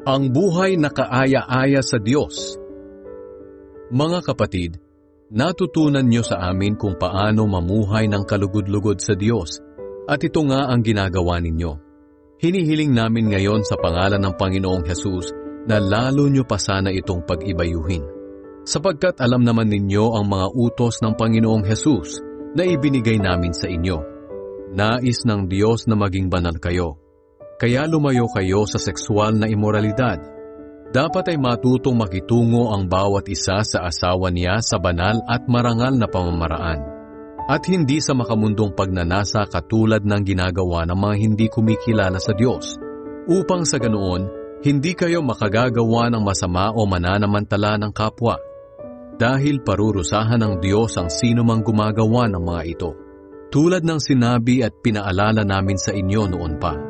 Ang buhay na kaaya-aya sa Diyos. Mga kapatid, natutunan niyo sa amin kung paano mamuhay ng kalugod-lugod sa Diyos, at ito nga ang ginagawa ninyo. Hinihiling namin ngayon sa pangalan ng Panginoong Hesus na lalo niyo pa sana itong pag-ibayuhin. Sapagkat alam naman ninyo ang mga utos ng Panginoong Hesus na ibinigay namin sa inyo. Nais ng Diyos na maging banal kayo. Kaya lumayo kayo sa sexual na imoralidad. Dapat ay matutong makitungo ang bawat isa sa asawa niya sa banal at marangal na pamamaraan. At hindi sa makamundong pagnanasa katulad ng ginagawa ng mga hindi kumikilala sa Diyos. Upang sa ganoon, hindi kayo makagagawa ng masama o mananamantala ng kapwa. Dahil parurusahan ng Diyos ang sino mang gumagawa ng mga ito. Tulad ng sinabi at pinaalala namin sa inyo noon pa.